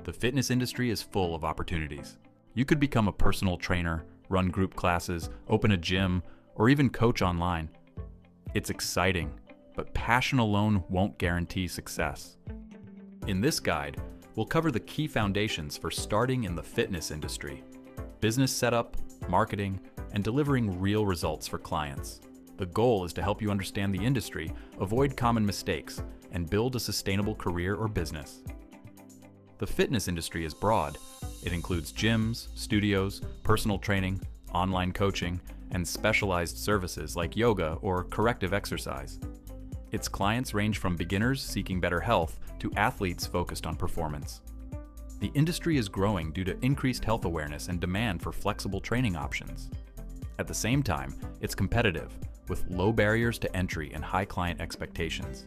The fitness industry is full of opportunities. You could become a personal trainer, run group classes, open a gym, or even coach online. It's exciting, but passion alone won't guarantee success. In this guide, we'll cover the key foundations for starting in the fitness industry: business setup, marketing, and delivering real results for clients. The goal is to help you understand the industry, avoid common mistakes, and build a sustainable career or business. The fitness industry is broad. It includes gyms, studios, personal training, online coaching, and specialized services like yoga or corrective exercise. Its clients range from beginners seeking better health to athletes focused on performance. The industry is growing due to increased health awareness and demand for flexible training options. At the same time, it's competitive, with low barriers to entry and high client expectations.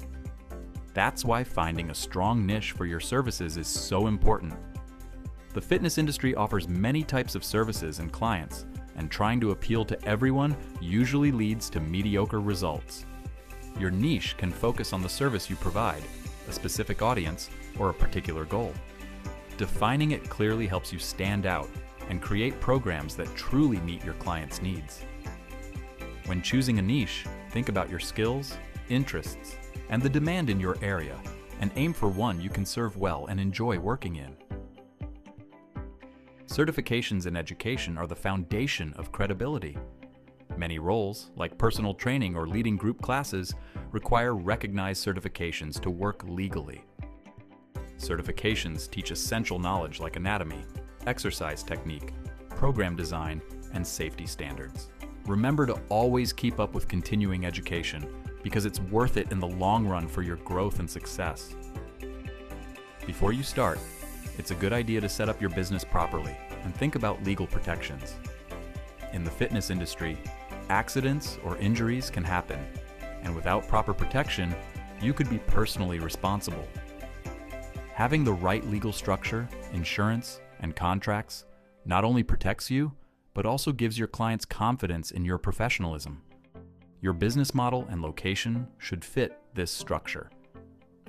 That's why finding a strong niche for your services is so important. The fitness industry offers many types of services and clients, and trying to appeal to everyone usually leads to mediocre results. Your niche can focus on the service you provide, a specific audience, or a particular goal. Defining it clearly helps you stand out and create programs that truly meet your clients' needs. When choosing a niche, think about your skills, interests, and the demand in your area, and aim for one you can serve well and enjoy working in. Certifications in education are the foundation of credibility. Many roles, like personal training or leading group classes, require recognized certifications to work legally. Certifications teach essential knowledge like anatomy, exercise technique, program design, and safety standards. Remember to always keep up with continuing education, because it's worth it in the long run for your growth and success. Before you start, it's a good idea to set up your business properly and think about legal protections. In the fitness industry, accidents or injuries can happen, and without proper protection, you could be personally responsible. Having the right legal structure, insurance, and contracts not only protects you, but also gives your clients confidence in your professionalism. Your business model and location should fit this structure.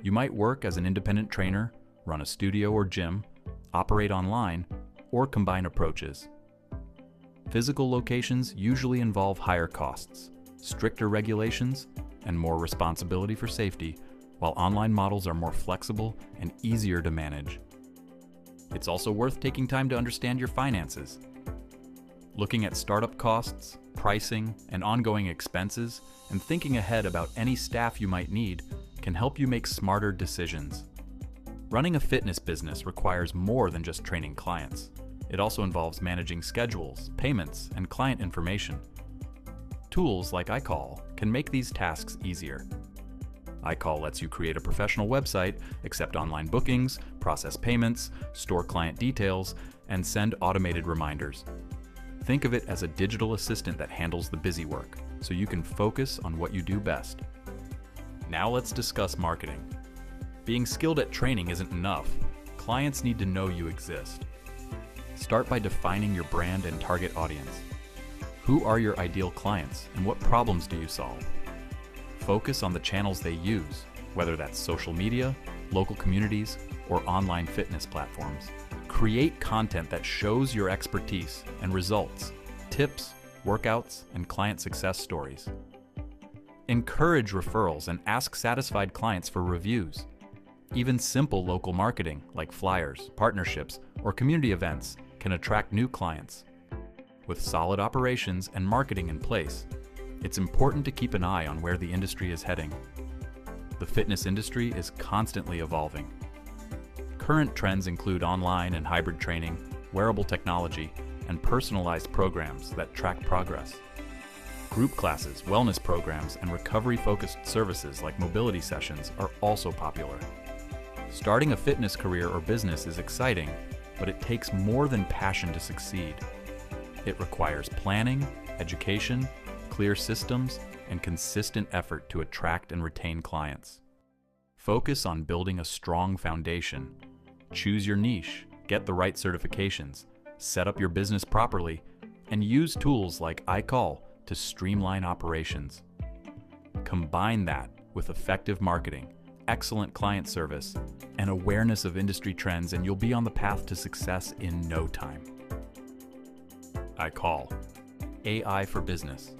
You might work as an independent trainer, run a studio or gym, operate online, or combine approaches. Physical locations usually involve higher costs, stricter regulations, and more responsibility for safety, while online models are more flexible and easier to manage. It's also worth taking time to understand your finances. Looking at startup costs, pricing, and ongoing expenses, and thinking ahead about any staff you might need can help you make smarter decisions. Running a fitness business requires more than just training clients. It also involves managing schedules, payments, and client information. Tools like IKOL can make these tasks easier. IKOL lets you create a professional website, accept online bookings, process payments, store client details, and send automated reminders. Think of it as a digital assistant that handles the busy work, so you can focus on what you do best. Now let's discuss marketing. Being skilled at training isn't enough. Clients need to know you exist. Start by defining your brand and target audience. Who are your ideal clients, and what problems do you solve? Focus on the channels they use, whether that's social media, local communities, or online fitness platforms. Create content that shows your expertise and results, tips, workouts, and client success stories. Encourage referrals and ask satisfied clients for reviews. Even simple local marketing like flyers, partnerships, or community events can attract new clients. With solid operations and marketing in place, it's important to keep an eye on where the industry is heading. The fitness industry is constantly evolving. Current trends include online and hybrid training, wearable technology, and personalized programs that track progress. Group classes, wellness programs, and recovery-focused services like mobility sessions are also popular. Starting a fitness career or business is exciting, but it takes more than passion to succeed. It requires planning, education, clear systems, and consistent effort to attract and retain clients. Focus on building a strong foundation. Choose your niche, get the right certifications, set up your business properly, and use tools like IKOL to streamline operations. Combine that with effective marketing, excellent client service, and awareness of industry trends, and you'll be on the path to success in no time. IKOL, AI for Business.